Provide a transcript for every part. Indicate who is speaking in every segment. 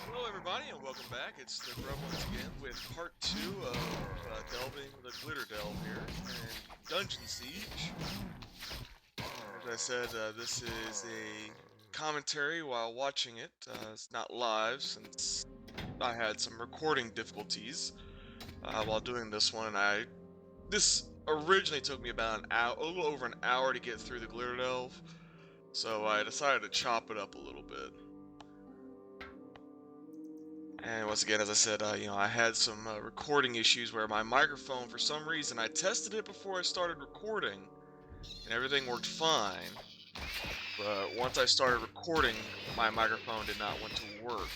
Speaker 1: Hello everybody and welcome back. It's the Grub once again with part 2 of delving the Glitterdelve here and Dungeon Siege. As I said, this is a commentary while watching it. It's not live since I had some recording difficulties while doing this one. This originally took me about an hour, a little over an hour to get through the Glitterdelve, so I decided to chop it up a little bit. And once again, as I said, I had some recording issues where my microphone, for some reason, I tested it before I started recording, and everything worked fine. But once I started recording, my microphone did not want to work.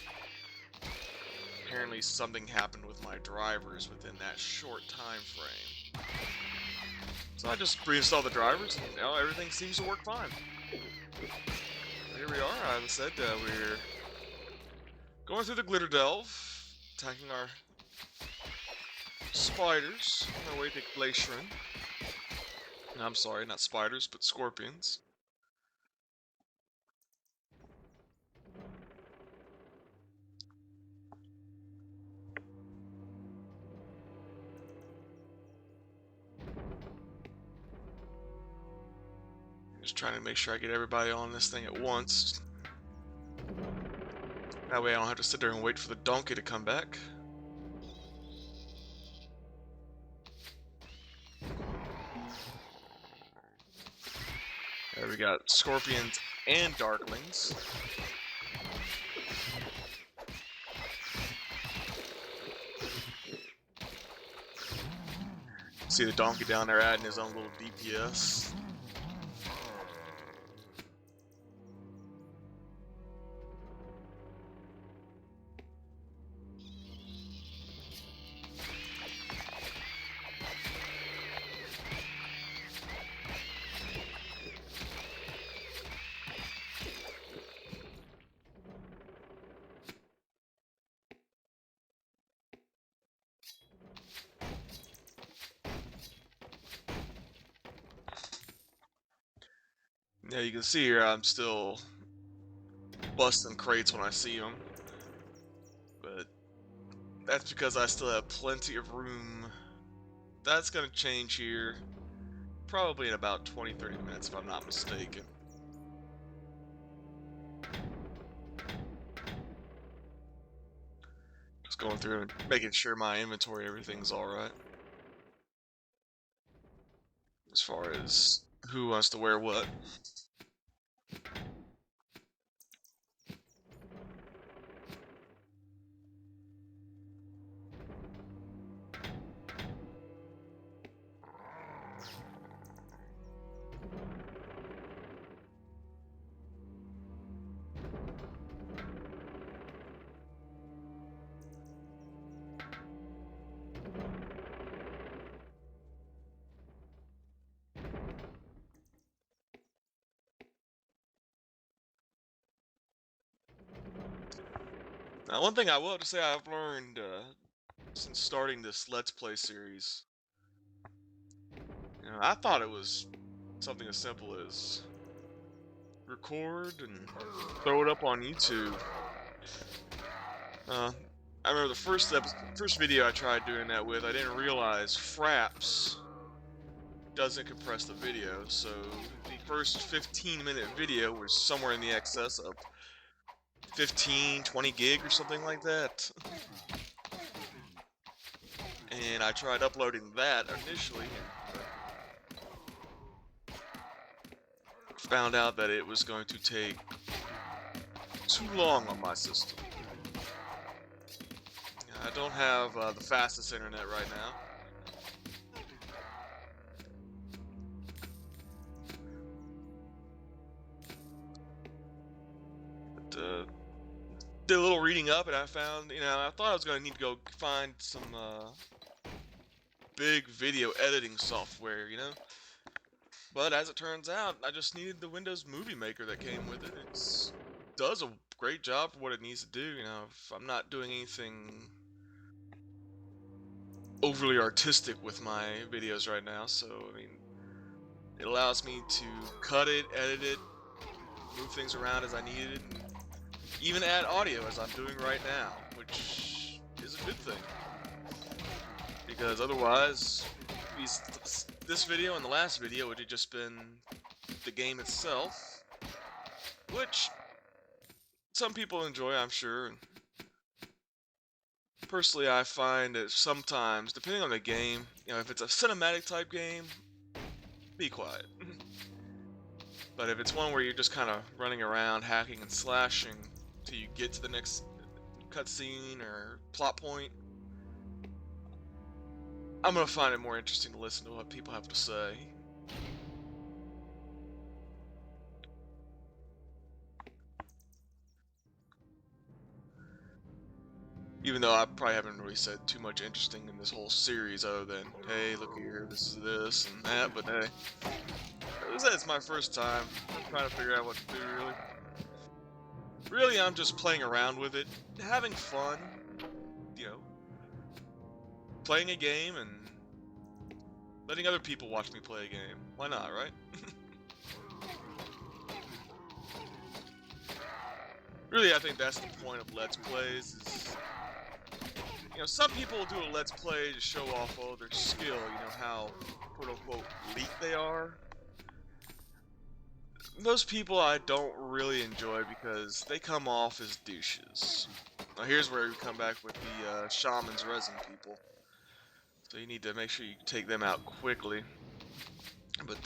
Speaker 1: Apparently, something happened with my drivers within that short time frame. So I just reinstalled the drivers, and now everything seems to work fine. Here we are. As I said, we're going through the Glitterdelve, attacking our spiders on our way to Wesrin. I'm sorry, not spiders, but scorpions. Just trying to make sure I get everybody on this thing at once. That way I don't have to sit there and wait for the donkey to come back. There we got scorpions and darklings. See the donkey down there adding his own little DPS. Yeah, you can see here I'm still busting crates when I see them. But that's because I still have plenty of room. That's gonna change here. Probably in about 20-30 minutes if I'm not mistaken. Just going through and making sure my inventory, everything's alright. As far as who wants to wear what. Now, one thing I will have to say I've learned since starting this Let's Play series, I thought it was something as simple as record and throw it up on YouTube. I remember the first video I tried doing that with, I didn't realize Fraps doesn't compress the video, so the first 15-minute video was somewhere in the excess of 15-20 gig or something like that. And I tried uploading that initially and found out that it was going to take too long on my system. I don't have the fastest internet right now. But, did a little reading up and I found, I thought I was going to need to go find some big video editing software, But as it turns out, I just needed the Windows Movie Maker that came with it. It does a great job for what it needs to do, if I'm not doing anything overly artistic with my videos right now, so, it allows me to cut it, edit it, move things around as I need it, and even add audio as I'm doing right now, which is a good thing. Because otherwise, this video and the last video would have just been the game itself, which some people enjoy, I'm sure. Personally, I find that sometimes, depending on the game, you know, if it's a cinematic type game, be quiet. But if it's one where you're just kind of running around, hacking and slashing till you get to the next cutscene or plot point, I'm gonna find it more interesting to listen to what people have to say. Even though I probably haven't really said too much interesting in this whole series other than, hey, look here, this is this and that, but hey. It's my first time. I'm trying to figure out what to do, really. Really, I'm just playing around with it, having fun, you know, playing a game and letting other people watch me play a game. Why not, right? Really, I think that's the point of Let's Plays, is, you know, some people do a Let's Play to show off all their skill, you know, how, quote-unquote, elite they are. Those people I don't really enjoy because they come off as douches. Now here's where we come back with the Shaman's Resin people. So you need to make sure you take them out quickly. But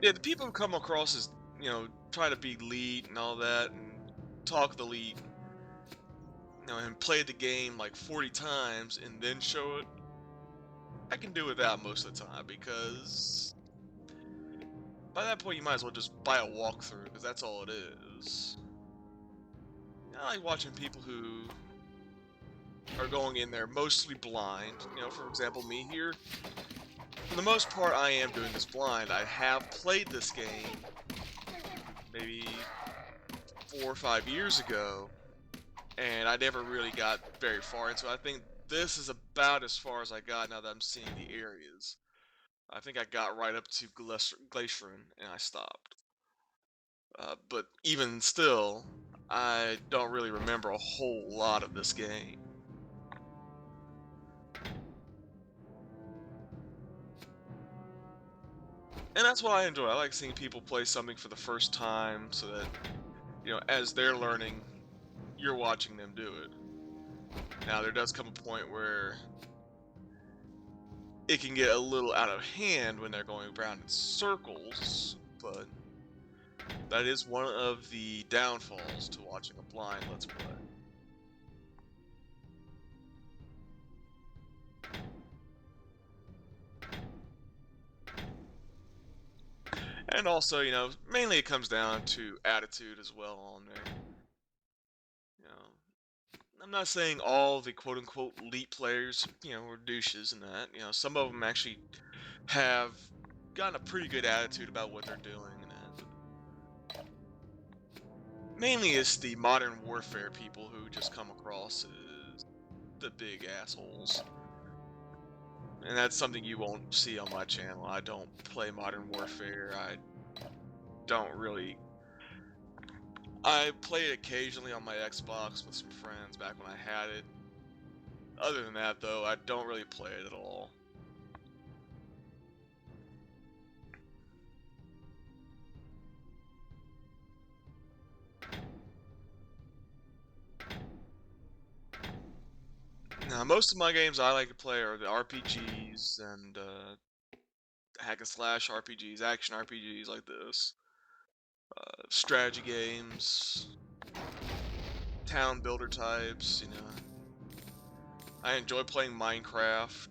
Speaker 1: yeah, the people who come across as, you know, try to be elite and all that, and talk the elite, you know, and play the game like 40 times and then show it, I can do without most of the time, because by that point you might as well just buy a walkthrough, because that's all it is. I like watching people who are going in there mostly blind. You know, for example, me here. For the most part, I am doing this blind. I have played this game maybe 4 or 5 years ago, and I never really got very far into it. I think this is about as far as I got now that I'm seeing the areas. I think I got right up to Glycerin, and I stopped. But even still, I don't really remember a whole lot of this game. And that's what I enjoy. I like seeing people play something for the first time, so that, you know, as they're learning, you're watching them do it. Now, there does come a point where it can get a little out of hand when they're going around in circles, but that is one of the downfalls to watching a blind Let's Play. And also, you know, mainly it comes down to attitude as well on there. You know, I'm not saying all the quote-unquote elite players, you know, are douches and that. You know, some of them actually have gotten a pretty good attitude about what they're doing and that. But mainly it's the Modern Warfare people who just come across as the big assholes. And that's something you won't see on my channel. I don't play Modern Warfare. I don't really... I play it occasionally on my Xbox with some friends back when I had it. Other than that, though, I don't really play it at all. Now, most of my games I like to play are the RPGs and hack and slash RPGs, action RPGs like this, strategy games, town builder types. You know, I enjoy playing Minecraft,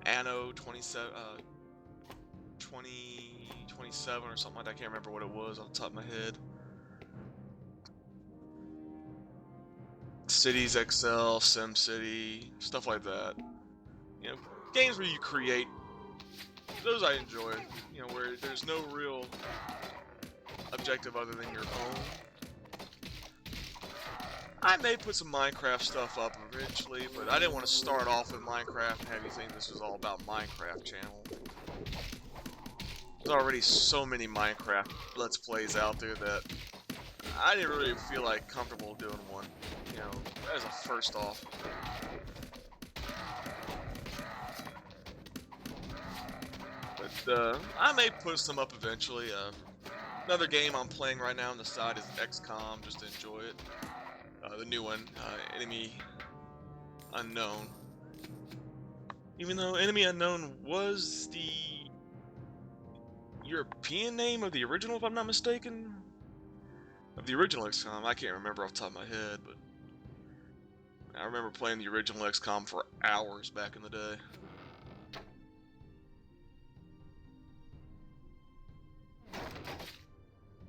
Speaker 1: Anno 2027 or something like that. I can't remember what it was off the top of my head. Cities XL, SimCity, stuff like that. You know, games where you create. Those I enjoy. You know, where there's no real objective other than your own. I may put some Minecraft stuff up eventually, but I didn't want to start off with Minecraft and have you think this was all about Minecraft channel. there's already so many Minecraft Let's Plays out there that I didn't really feel like comfortable doing one. You know, as a first off. But I may put some up eventually. Another game I'm playing right now on the side is XCOM, just to enjoy it. The new one, Enemy Unknown. Even though Enemy Unknown was the European name of the original, if I'm not mistaken. Of the original XCOM, I can't remember off the top of my head, but I remember playing the original XCOM for hours back in the day.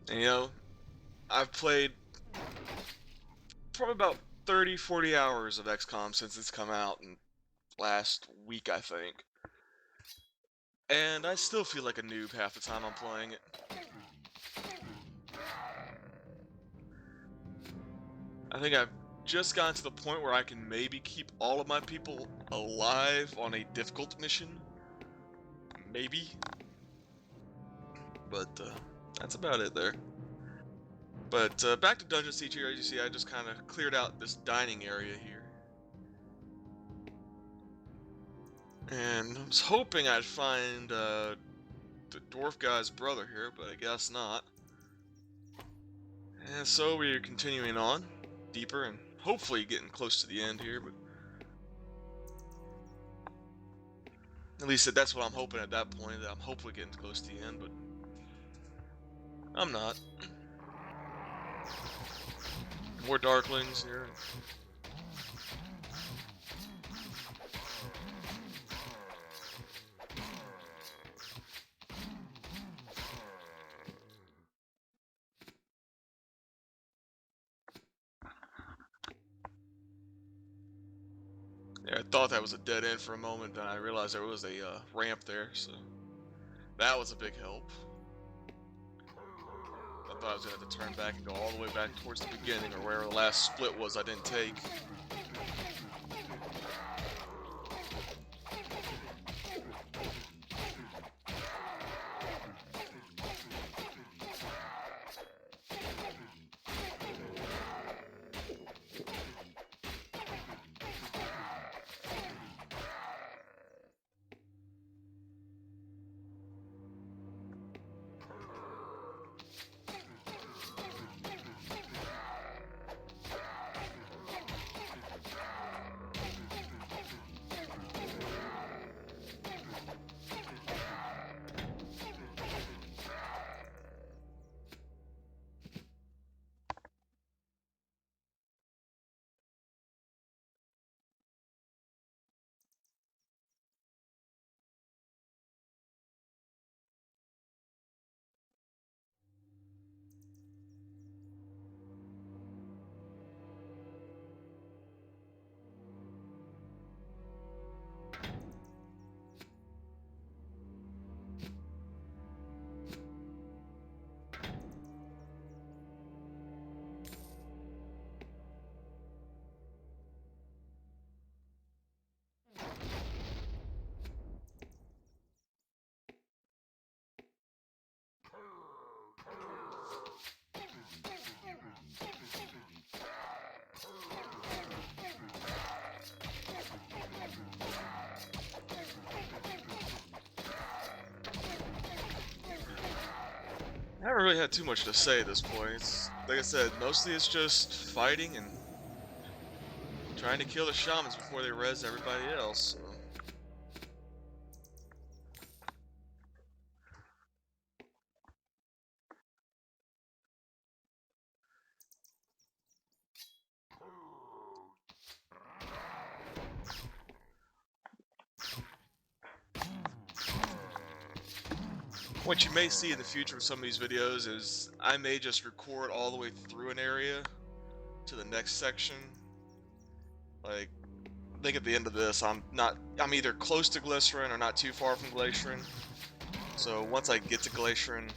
Speaker 1: And you know, I've played probably about 30-40 hours of XCOM since it's come out in last week, I think. And I still feel like a noob half the time I'm playing it. I think I've just gotten to the point where I can maybe keep all of my people alive on a difficult mission. Maybe. But that's about it there. But back to Dungeon Siege here. As you see, I just kind of cleared out this dining area here. And I was hoping I'd find the dwarf guy's brother here, but I guess not. And so we're continuing on deeper and hopefully getting close to the end here, but at least that's what I'm hoping at that point, that I'm hopefully getting close to the end, but I'm not. More darklings here. Yeah, I thought that was a dead end for a moment, then I realized there was a ramp there, so that was a big help. I thought I was going to have to turn back and go all the way back towards the beginning, or wherever the last split was I didn't take. I haven't really had too much to say at this point. It's, like I said, mostly it's just fighting and trying to kill the shamans before they res everybody else. So. What you may see in the future with some of these videos is I may just record all the way through an area to the next section. Like, I think at the end of this, I'm either close to Glycerin or not too far from Glycerin. So once I get to Glycerin,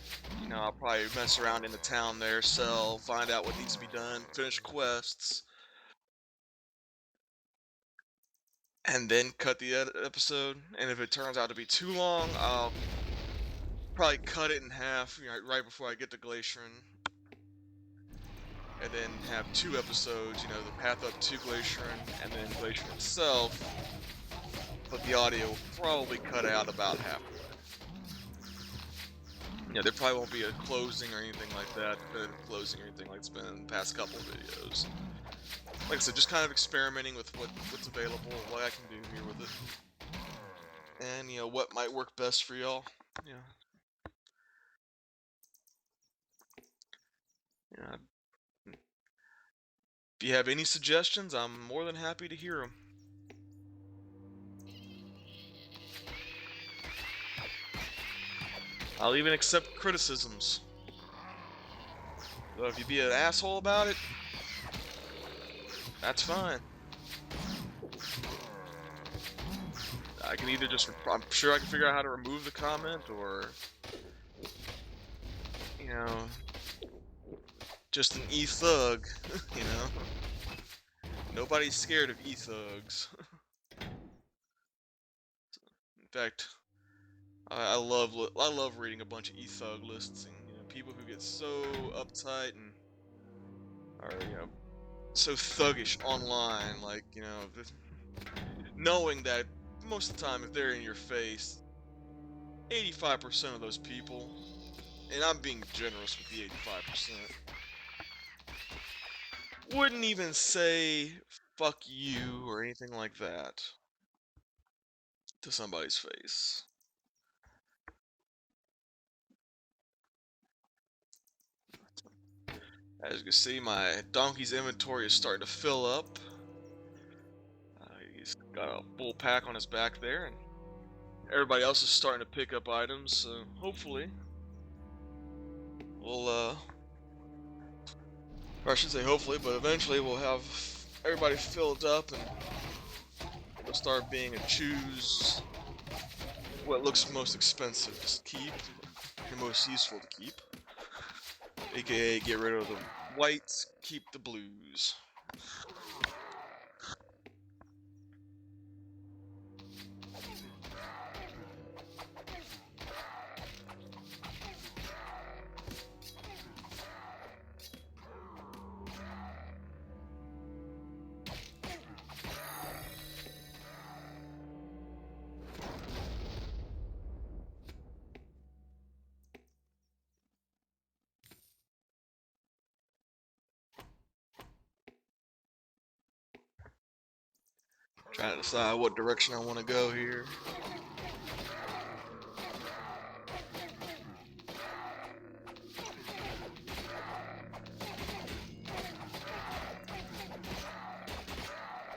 Speaker 1: you know, I'll probably mess around in the town there, sell, find out what needs to be done, finish quests, and then cut the episode. And if it turns out to be too long, I'll probably cut it in half, you know, right before I get to Glycerin. And then have 2 episodes, you know, the path up to Glycerin and then Glycerin itself. But the audio will probably cut out about halfway. Yeah, there probably won't be a closing or anything like that, definitive closing or anything like it's been in the past couple of videos. Like I said, just kind of experimenting with what's available, what I can do here with it. And, you know, what might work best for y'all. Yeah. Yeah. If you have any suggestions, I'm more than happy to hear them. I'll even accept criticisms. So if you be an asshole about it, that's fine. I can either just, I'm sure I can figure out how to remove the comment, or, you know, just an e-thug, you know? Nobody's scared of e-thugs. In fact, I love reading a bunch of e-thug lists, and, you know, people who get so uptight and are, you know, so thuggish online, like, you know, knowing that most of the time, if they're in your face, 85% of those people, and I'm being generous with the 85%, wouldn't even say fuck you or anything like that to somebody's face. As you can see, my donkey's inventory is starting to fill up. He's got a full pack on his back there, and everybody else is starting to pick up items, so hopefully we'll, or I should say hopefully, but eventually we'll have everybody filled up and it'll start being a choose what looks most expensive to keep and most useful to keep. AKA get rid of the whites, keep the blues. Trying to decide what direction I want to go here.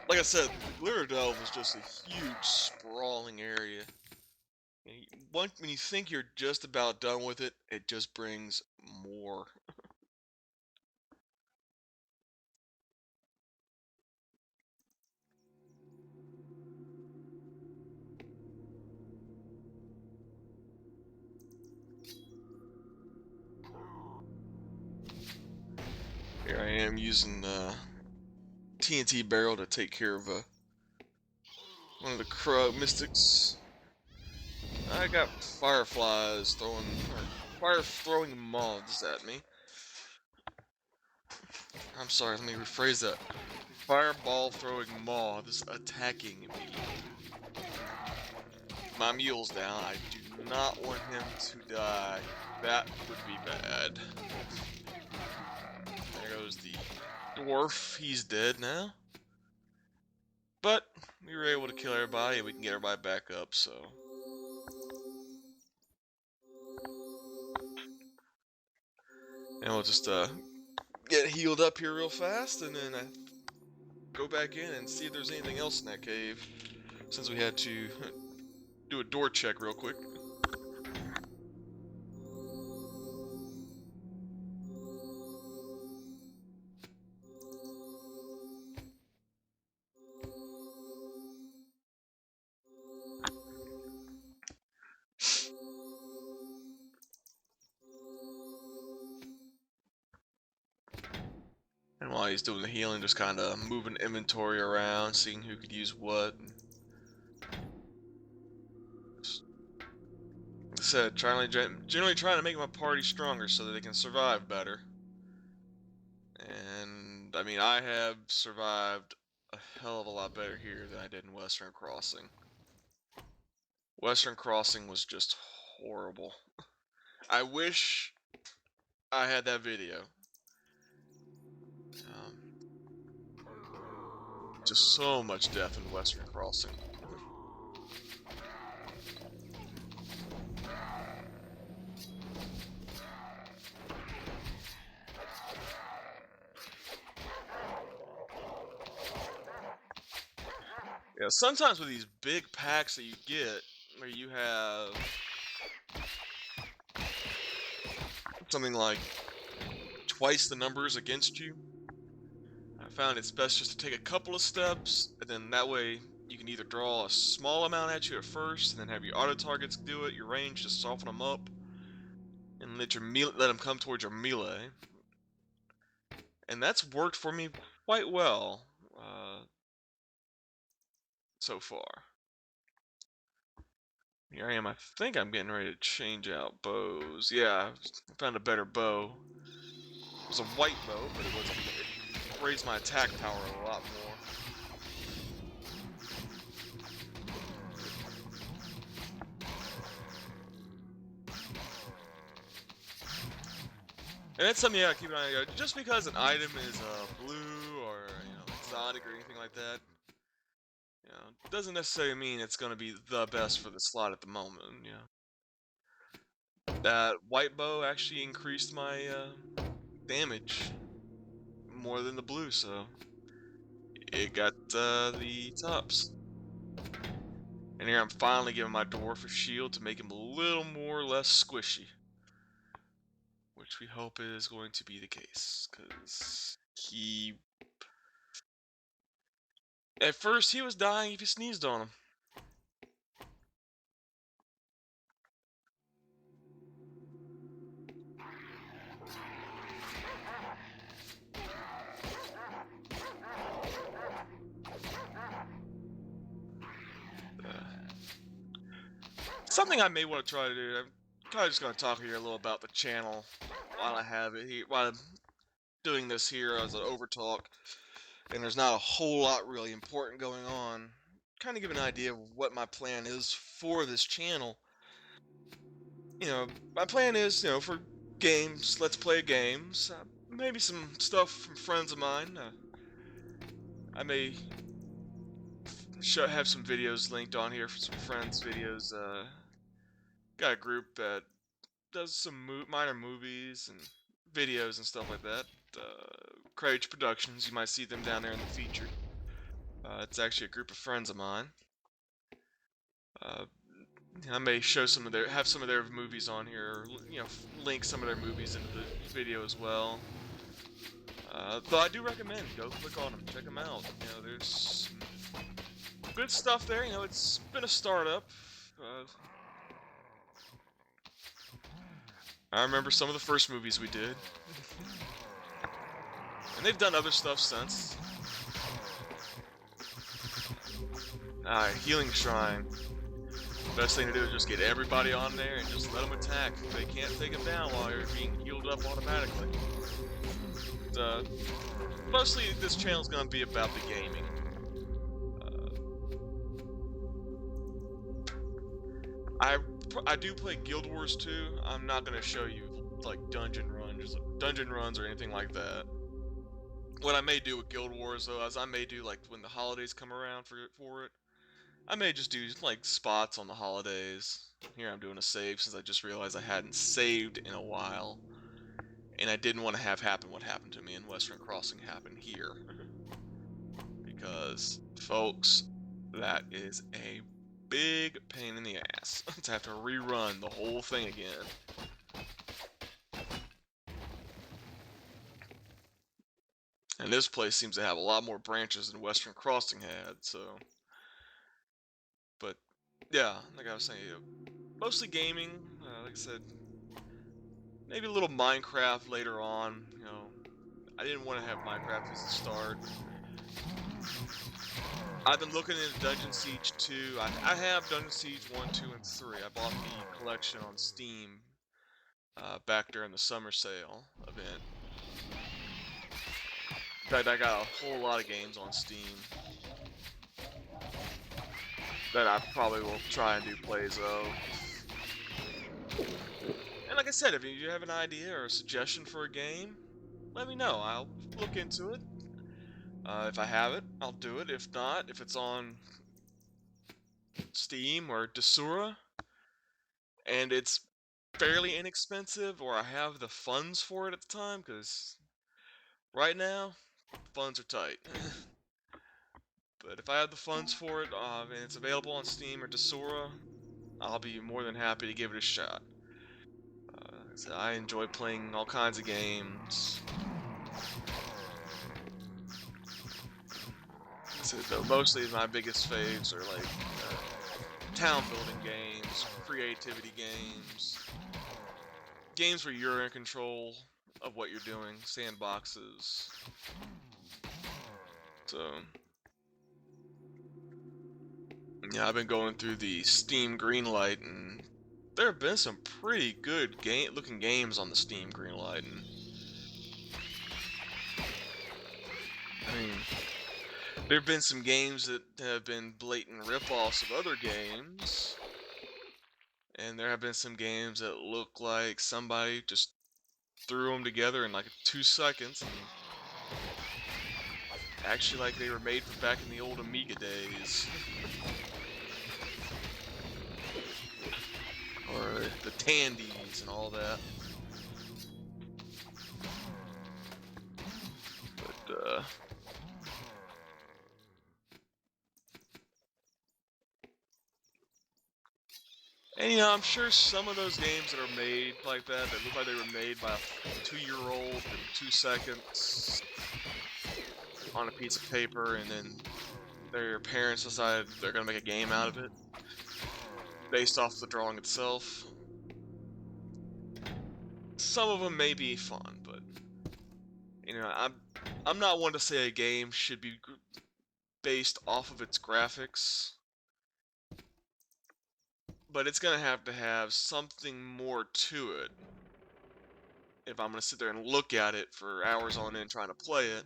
Speaker 1: Like I said, Glitterdelve is just a huge, sprawling area. When you think you're just about done with it, it just brings more. Here I am using TNT barrel to take care of one of the mystics. I got fireflies fire-throwing moths at me. I'm sorry, let me rephrase that. Fireball-throwing moths attacking me. My mule's down. I do not want him to die. That would be bad. There goes the dwarf. He's dead now. But we were able to kill everybody and we can get everybody back up, so. And we'll just get healed up here real fast and then go back in and see if there's anything else in that cave, since we had to do a door check real quick. And while he's doing the healing, just kind of moving inventory around, seeing who could use what. Like I said, generally trying to make my party stronger so that they can survive better. And I mean, I have survived a hell of a lot better here than I did in Western Crossing. Western Crossing was just horrible. I wish I had that video. Just so much death in Western Crossing. Yeah, sometimes with these big packs that you get, where you have something like twice the numbers against you, I found it's best just to take a couple of steps, and then that way you can either draw a small amount at you at first, and then have your auto targets do it, your range, just soften them up, and let them come towards your melee. And that's worked for me quite well so far. Here I am. I think I'm getting ready to change out bows. Yeah, I found a better bow. It was a white bow, but it raised my attack power a lot more. And that's something you gotta keep an eye on. Just because an item is blue or exotic or anything like that, doesn't necessarily mean it's gonna be the best for the slot at the moment. That white bow actually increased my damage more than the blue, so it got the tops. And here I'm finally giving my dwarf a shield to make him a little more or less squishy, which we hope is going to be the case, because at first he was dying if you sneezed on him. Something I may want to try to do, I'm kind of just going to talk here a little about the channel while I have it here, while I'm doing this here as an overtalk, and there's not a whole lot really important going on. Kind of give an idea of what my plan is for this channel. My plan is, for games, let's play games, maybe some stuff from friends of mine. I may have some videos linked on here for some friends' videos. Got a group that does some minor movies and videos and stuff like that. Courage Productions, you might see them down there in the feature. It's actually a group of friends of mine. I may show have some of their movies on here, or, link some of their movies into the video as well. Though I do recommend, go click on them, check them out. There's good stuff there. It's been a startup. I remember some of the first movies we did. And they've done other stuff since. Healing Shrine. Best thing to do is just get everybody on there and just let them attack. They can't take them down while you're being healed up automatically. Mostly this channel's gonna be about the gaming. I do play Guild Wars 2. I'm not gonna show you like dungeon runs or anything like that. What I may do with Guild Wars though, is I may do like when the holidays come around for it. I may just do like spots on the holidays. Here I'm doing a save since I just realized I hadn't saved in a while. And I didn't want to have happen what happened to me in Western Crossing happen here. Because, folks, that is a big pain in the ass to have to rerun the whole thing again. And this place seems to have a lot more branches than Western Crossing had, so... But, yeah, like I was saying, mostly gaming, like I said, maybe a little Minecraft later on, I didn't want to have Minecraft as a start. I've been looking into Dungeon Siege 2. I have Dungeon Siege 1, 2, and 3. I bought the collection on Steam back during the summer sale event. In fact, I got a whole lot of games on Steam that I probably will try and do plays of. And like I said, if you have an idea or a suggestion for a game, let me know. I'll look into it. If I have it, I'll do it. If not, if it's on Steam or Desura, and it's fairly inexpensive, or I have the funds for it at the time, because right now, funds are tight. But if I have the funds for it, and it's available on Steam or Desura, I'll be more than happy to give it a shot. So I enjoy playing all kinds of games. So mostly my biggest faves are like town building games, creativity games, games where you're in control of what you're doing, sandboxes. So yeah, I've been going through the Steam Greenlight, and there have been some pretty good looking games on the Steam Greenlight. And I mean, there have been some games that have been blatant rip-offs of other games, and there have been some games that look like somebody just threw them together in like 2 seconds, and actually like they were made from back in the old Amiga days. Or the Tandies and all that. But, and you know, I'm sure some of those games that are made like that look like they were made by a 2-year-old in 2 seconds on a piece of paper, and then their parents decided they're gonna make a game out of it based off the drawing itself. Some of them may be fun, but you know, I'm not one to say a game should be based off of its graphics, but it's gonna have to have something more to it if I'm gonna sit there and look at it for hours on end trying to play it,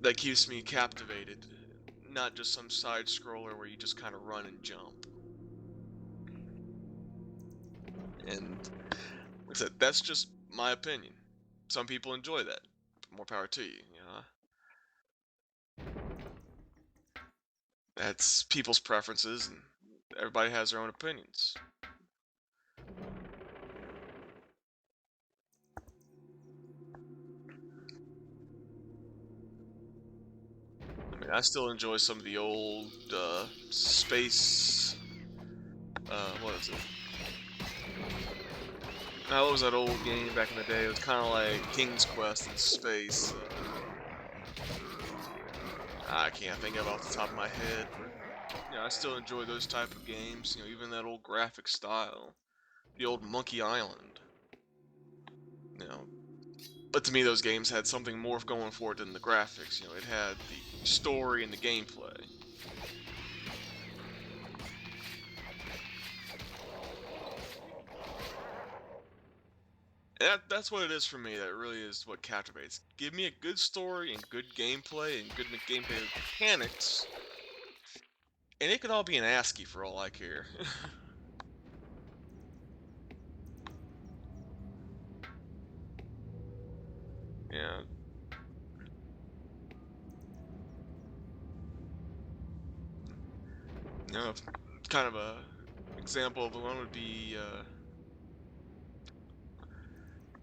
Speaker 1: that keeps me captivated, not just some side scroller where you just kind of run and jump. And like I said, that's just my opinion. Some people enjoy that. More power to you, you know. That's people's preferences, and everybody has their own opinions. I mean, I still enjoy some of the old space. What is it? What was that old game back in the day? It was kind of like King's Quest in space. I can't think of it off the top of my head, but yeah, I still enjoy those type of games. You know, even that old graphic style, the old Monkey Island. You know, but to me, those games had something more going for it than the graphics. You know, it had the story and the gameplay. And that's what it is for me. That really is what captivates. Give me a good story and good gameplay and good gameplay mechanics, and it could all be an ASCII for all I care. Yeah. You know, kind of a example of one would be,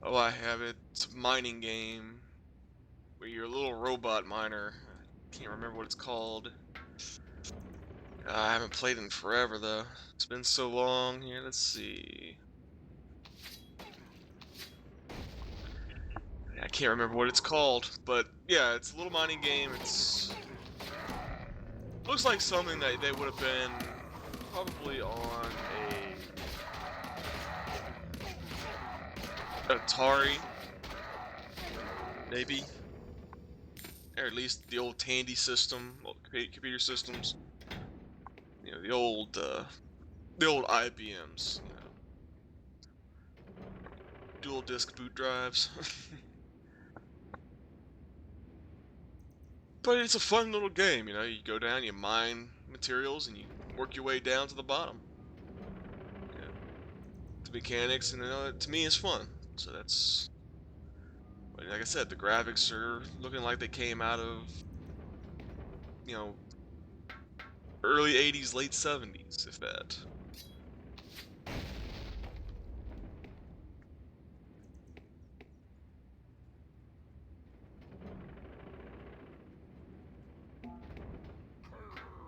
Speaker 1: oh, I have it. It's a mining game where you're a little robot miner. I can't remember what it's called. I haven't played in forever though. It's been so long. Here, let's see. I can't remember what it's called, but yeah, it's a little mining game. It's looks like something that they would have been probably on a Atari, maybe. or at least the old Tandy system, old computer systems. You know, the old IBMs. You know, dual disk boot drives. But it's a fun little game. You know, you go down, you mine materials, and you work your way down to the bottom. You know, the mechanics, and to me, it's fun. So that's. Like I said, the graphics are looking like they came out of, you know, early 80s, late 70s, if that.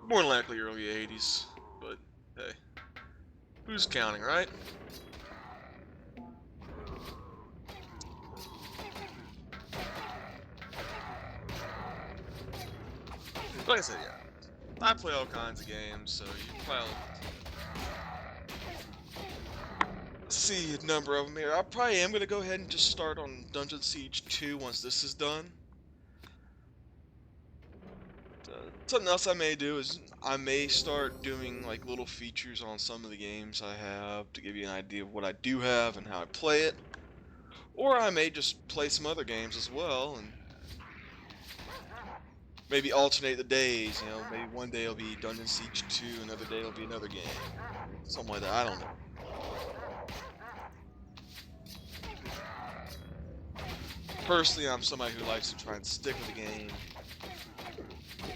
Speaker 1: More than likely early 80s, but hey, who's counting, right? Like I said, yeah, I play all kinds of games, so you probably see a number of them here. I probably am going to go ahead and just start on Dungeon Siege 2 once this is done. Something else I may do is I may start doing like little features on some of the games I have to give you an idea of what I do have and how I play it. Or I may just play some other games as well and maybe alternate the days, you know, maybe one day it'll be Dungeon Siege 2, another day it'll be another game. Something like that, I don't know. Personally, I'm somebody who likes to try and stick with the game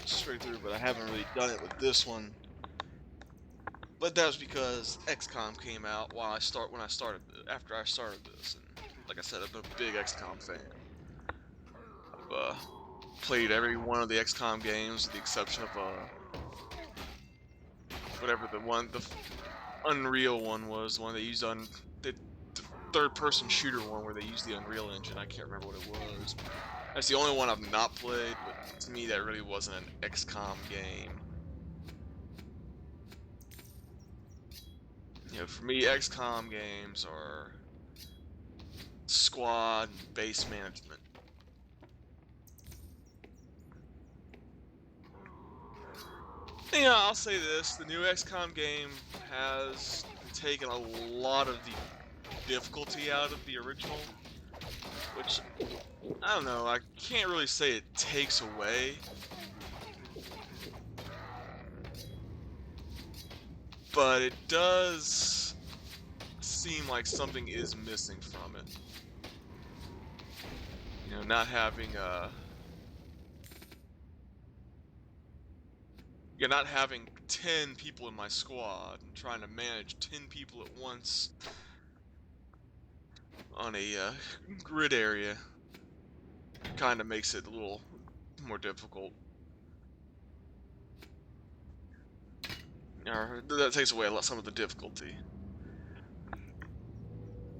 Speaker 1: straight through, but I haven't really done it with this one. But that was because XCOM came out after I started this, and like I said, I'm a big XCOM fan. I've played every one of the XCOM games, with the exception of whatever the Unreal one was, the one they used on the third-person shooter one where they used the Unreal Engine. I can't remember what it was. That's the only one I've not played, but to me that really wasn't an XCOM game. You know, for me, XCOM games are squad and base management. And, yeah, I'll say this, the new XCOM game has taken a lot of the difficulty out of the original, which, I don't know, I can't really say it takes away, but it does seem like something is missing from it. You know, not having not having 10 people in my squad and trying to manage 10 people at once on a grid area kind of makes it a little more difficult. Or that takes away some of the difficulty.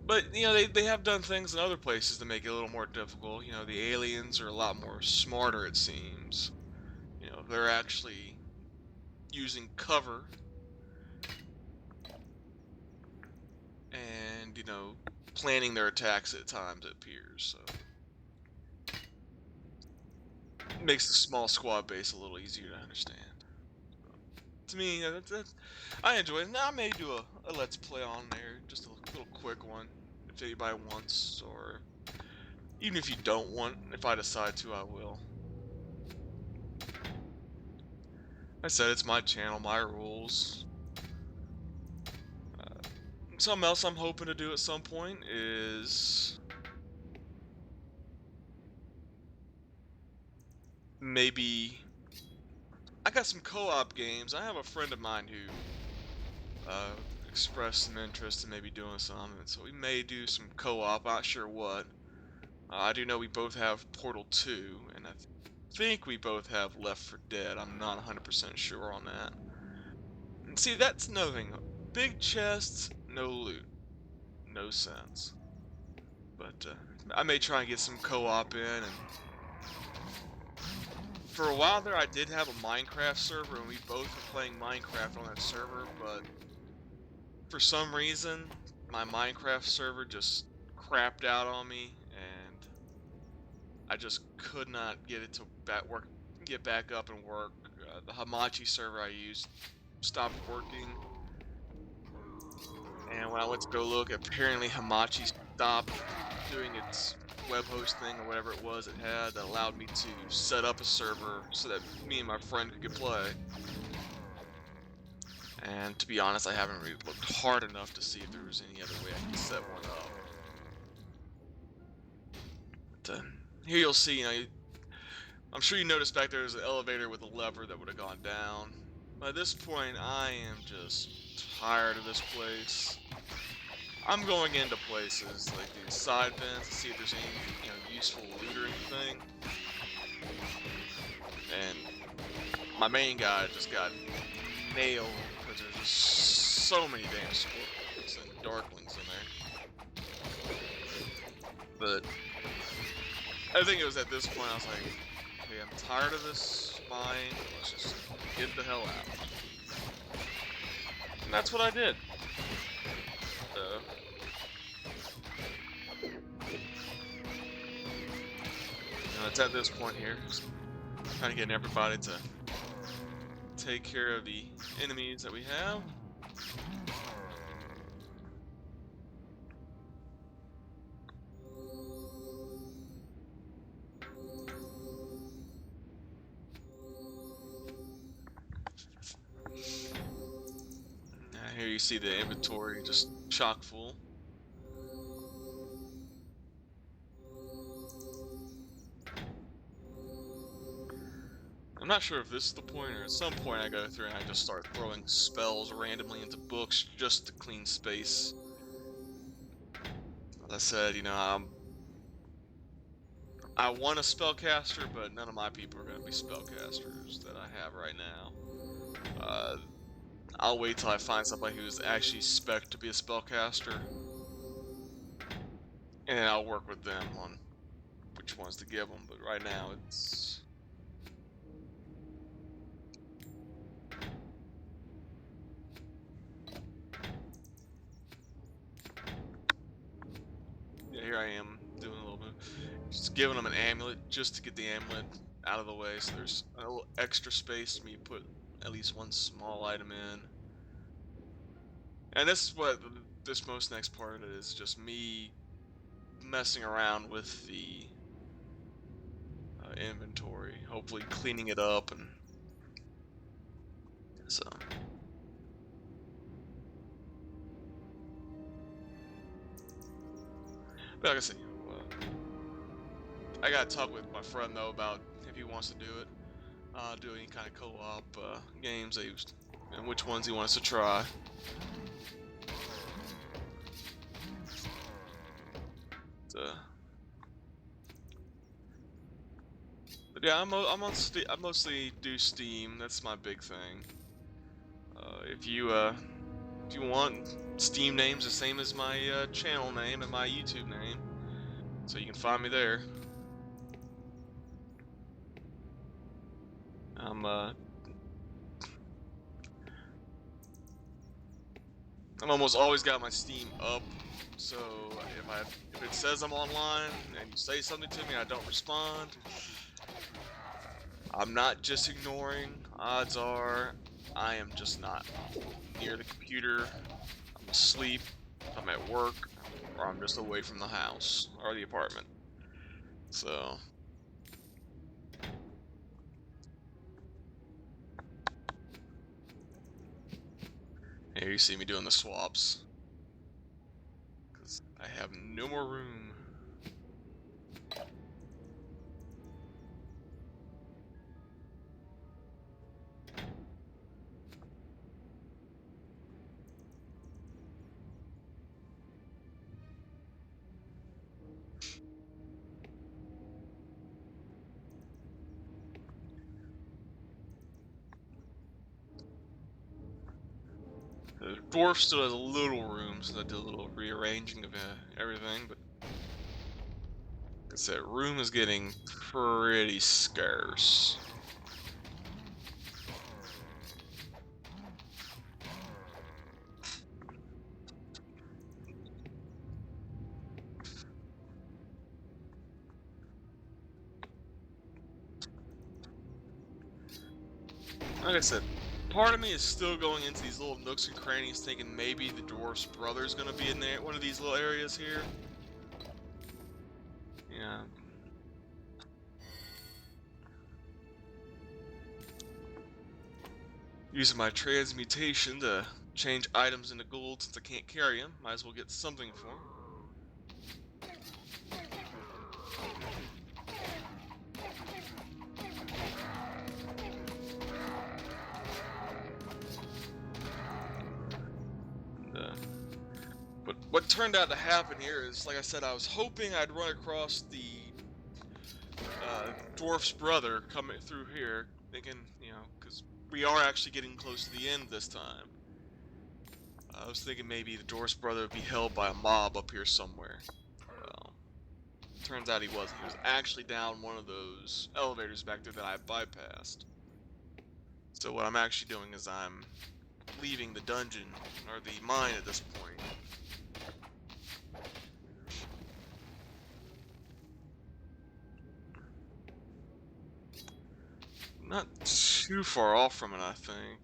Speaker 1: But, you know, they have done things in other places to make it a little more difficult. You know, the aliens are a lot more smarter, it seems. You know, they're actually using cover and, you know, planning their attacks at times, it appears, so it makes the small squad base a little easier to understand. To me, I enjoy it. Now I may do a let's play on there, just a little quick one, if anybody wants, or even if you don't want, if I decide to, I will. I said it's my channel, my rules. Something else I'm hoping to do at some point is maybe I got some co-op games. I have a friend of mine who expressed some interest in maybe doing some, and so we may do some co-op. Not sure what. I do know we both have Portal 2, and I think we both have Left 4 Dead. I'm not 100% sure on that. And see, that's another thing. Big chests, no loot. No sense. But I may try and get some co-op in, and for a while there I did have a Minecraft server, and we both were playing Minecraft on that server, but for some reason my Minecraft server just crapped out on me, and I just could not get it to get back up and work. The Hamachi server I used stopped working, and when I went to go look, apparently Hamachi stopped doing its web host thing or whatever it was it had that allowed me to set up a server so that me and my friend could play. And to be honest, I haven't really looked hard enough to see if there was any other way I could set one up. But, here you'll see, you know, I'm sure you noticed back there's an elevator with a lever that would have gone down. By this point, I am just tired of this place. I'm going into places like these side vents to see if there's any, you know, useful loot or anything. And my main guy just got nailed because there's just so many damn scorpions and darklings in there. But I think it was at this point I was like, okay, I'm tired of this mine. Let's just get the hell out. And that's what I did. It's at this point here, just trying to get everybody to take care of the enemies that we have. Here you see the inventory just chock full. I'm not sure if this is the point, or at some point I go through and I just start throwing spells randomly into books just to clean space. As I said, you know, I want a spellcaster, but none of my people are going to be spellcasters that I have right now. I'll wait till I find somebody who's actually spec'd to be a spellcaster, and then I'll work with them on which ones to give them. But right now, it's... yeah, here I am doing a little bit, just giving them an amulet just to get the amulet out of the way, so there's a little extra space for me to put at least one small item in. And this is what this most next part is, just me messing around with the inventory, hopefully cleaning it up, and so. But like I said, I gotta talk with my friend though about if he wants to do it, do any kind of co-op games that and which ones he wants to try. But yeah, I'm on Steam. I mostly do Steam. That's my big thing. If you want Steam names the same as my channel name and my YouTube name, so you can find me there. I'm almost always got my Steam up, so if it says I'm online and you say something to me, I don't respond. I'm not just ignoring. Odds are, I am just not near the computer. I'm asleep, I'm at work, or I'm just away from the house or the apartment. So. Here you see me doing the swaps, because I have no more room. The dwarf still has a little room, so I did a little rearranging of everything, but like I said, room is getting pretty scarce. like I said, part of me is still going into these little nooks and crannies thinking maybe the dwarf's brother's gonna be in there, one of these little areas here. Yeah. Using my transmutation to change items into gold since I can't carry them. Might as well get something for them. But what turned out to happen here is, like I said, I was hoping I'd run across the dwarf's brother coming through here, thinking, you know, because we are actually getting close to the end this time. I was thinking maybe the dwarf's brother would be held by a mob up here somewhere. Well, turns out he wasn't. He was actually down one of those elevators back there that I bypassed. So what I'm actually doing is I'm leaving the dungeon, or the mine at this point. Not too far off from it, I think.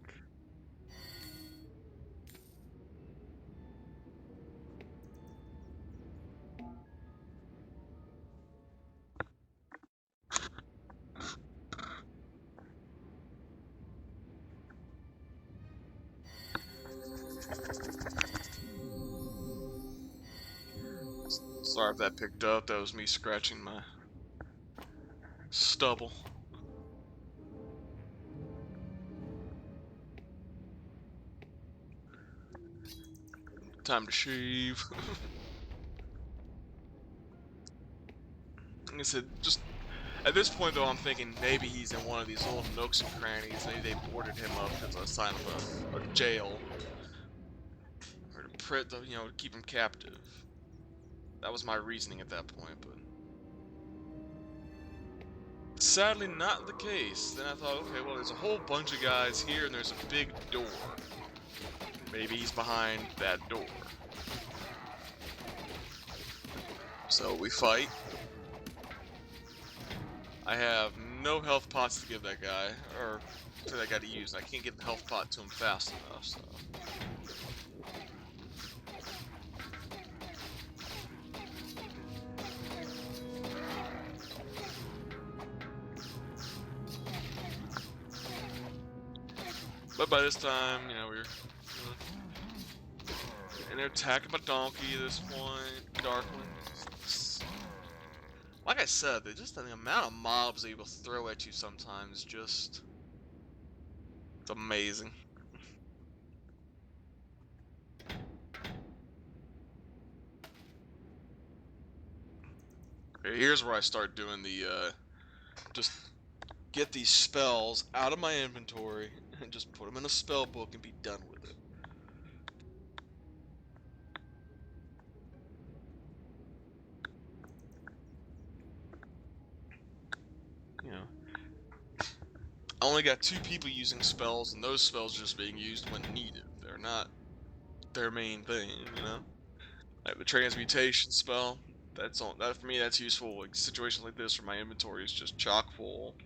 Speaker 1: Sorry if that picked up, that was me scratching my stubble. Time to shave. Like I said, just at this point though, I'm thinking maybe he's in one of these little nooks and crannies. Maybe they boarded him up as a sign of a jail, or to you know, to keep him captive. That was my reasoning at that point, but sadly not the case. Then I thought, okay, well, there's a whole bunch of guys here, and there's a big door. Maybe he's behind that door. So we fight. I have no health pots to give that guy, or for that guy to use. I can't get the health pot to him fast enough, so. But by this time, you know, we're and they're attacking my donkey at this point, Darkling. Like I said, just the amount of mobs they will throw at you sometimes, just it's amazing. Okay, here's where I start doing the just get these spells out of my inventory and just put them in a spell book and be done with it. You know, I only got 2 people using spells, and those spells are just being used when needed. They're not their main thing, you know? Like the transmutation spell, that for me that's useful. Like situations like this where my inventory is just chock full.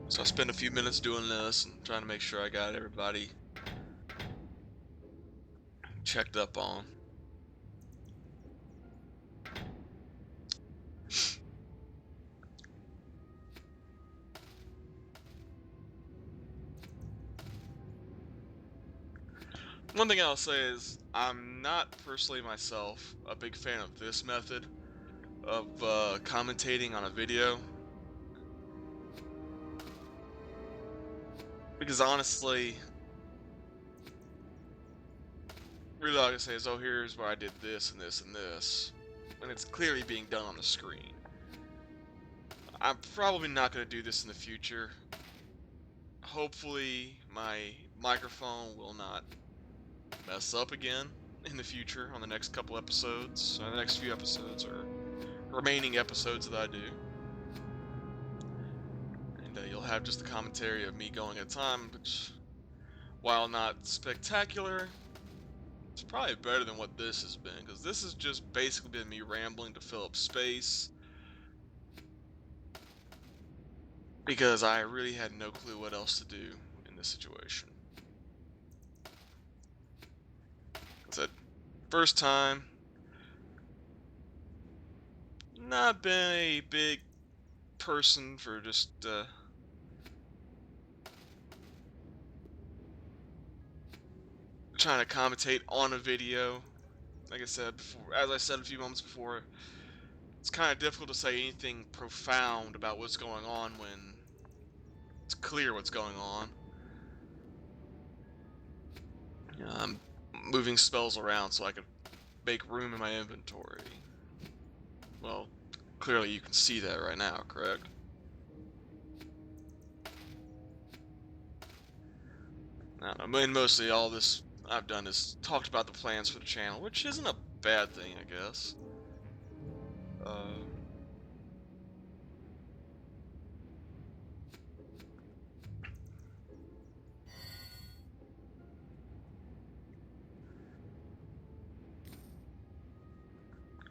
Speaker 1: So I spend a few minutes doing this and trying to make sure I got everybody checked up on. One thing I'll say is I'm not personally myself a big fan of this method of commentating on a video. Because honestly, really all I can say is, oh, here's where I did this and this and this, and it's clearly being done on the screen. I'm probably not going to do this in the future. Hopefully my microphone will not mess up again in the future on the next couple episodes, or the next few episodes, or remaining episodes that I do. You'll have just the commentary of me going at a time, which, while not spectacular, It's probably better than what this has been, because this has just basically been me rambling to fill up space. Because I really had no clue what else to do in this situation. It's that first time. Not been a big person for just trying to commentate on a video. Like I said before, as I said a few moments before, it's kind of difficult to say anything profound about what's going on when it's clear what's going on. I'm moving spells around so I can make room in my inventory. Well, clearly you can see that right now, correct? I mean, mostly all this I've done is talked about the plans for the channel, which isn't a bad thing, I guess.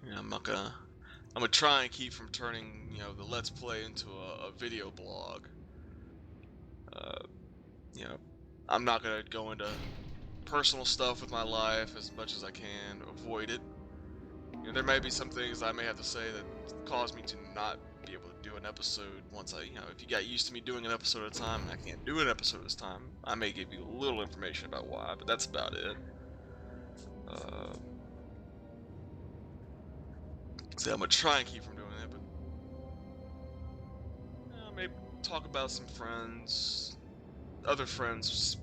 Speaker 1: Yeah, I'm gonna try and keep from turning, you know, the Let's Play into a video blog. You know, I'm not gonna go into personal stuff with my life as much as I can, avoid it. You know, there may be some things I may have to say that cause me to not be able to do an episode once I, you know, if you got used to me doing an episode at a time and I can't do an episode at a time, I may give you a little information about why, but that's about it. So I'm gonna try and keep from doing that, but maybe talk about some friends, other friends'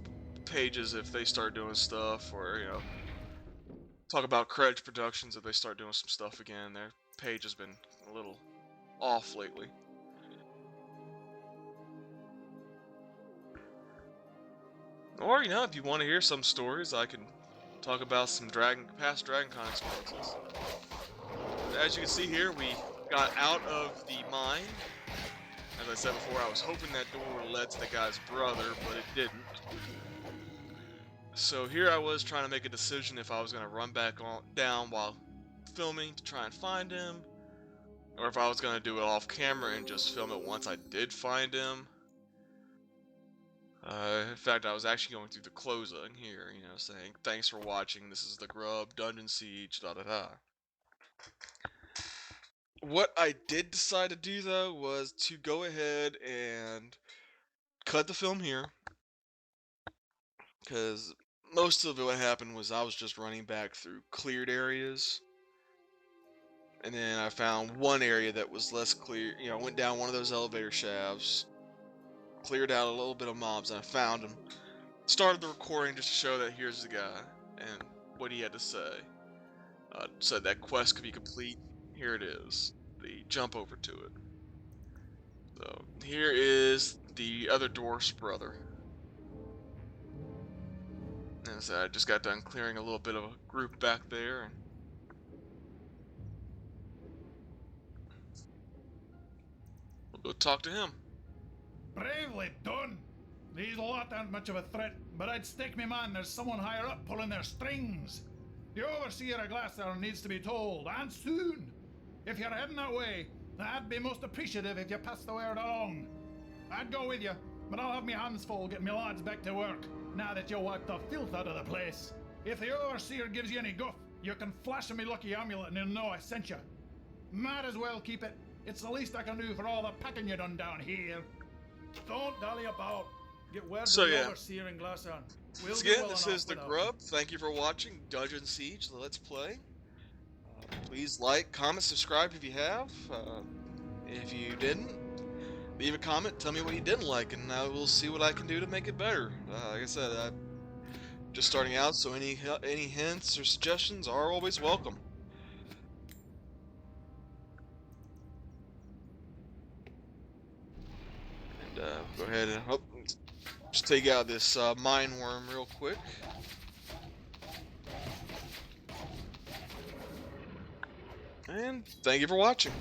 Speaker 1: pages if they start doing stuff, or, you know, talk about Credge Productions if they start doing some stuff again. Their page has been a little off lately. Or, you know, if you want to hear some stories, I can talk about some past DragonCon experiences. As you can see here, we got out of the mine. As I said before, I was hoping that door led to the guy's brother, but it didn't. So here I was trying to make a decision if I was going to run back down while filming to try and find him, or if I was going to do it off camera and just film it once I did find him. In fact, I was actually going through the closing here, you know, saying, thanks for watching, this is the Grub, Dungeon Siege, da-da-da. What I did decide to do, though, was to go ahead and cut the film here, because most of what happened was I was just running back through cleared areas, and then I found one area that was less clear. You know, I went down one of those elevator shafts, cleared out a little bit of mobs, and I found him. Started the recording just to show that here's the guy, and what he had to say. Said that quest could be complete. Here it is. The jump over to it. So, here is the other dwarf's brother. And so I just got done clearing a little bit of a group back there. And we'll go talk to him.
Speaker 2: Bravely done. These lot aren't much of a threat, but I'd stake me man there's someone higher up pulling their strings. The overseer of Glitterdelve needs to be told, and soon. If you're heading that way, I'd be most appreciative if you passed the word along. I'd go with you, but I'll have me hands full getting me lads back to work, now that you wiped the filth out of the place. If the overseer gives you any guff, you can flash him my lucky amulet and he'll know I sent you. Might as well keep it. It's the least I can do for all the packing you done down here. Don't dally about. Get word to the overseer in Glitterdelve.
Speaker 1: Once again, this is the Grub. Thank you for watching Dungeon Siege, the Let's Play. Please like, comment, subscribe if you have. If you didn't, leave a comment, tell me what you didn't like, and I will see what I can do to make it better. Like I said, I'm just starting out, so any hints or suggestions are always welcome. And go ahead and just take out this mine worm real quick. And thank you for watching.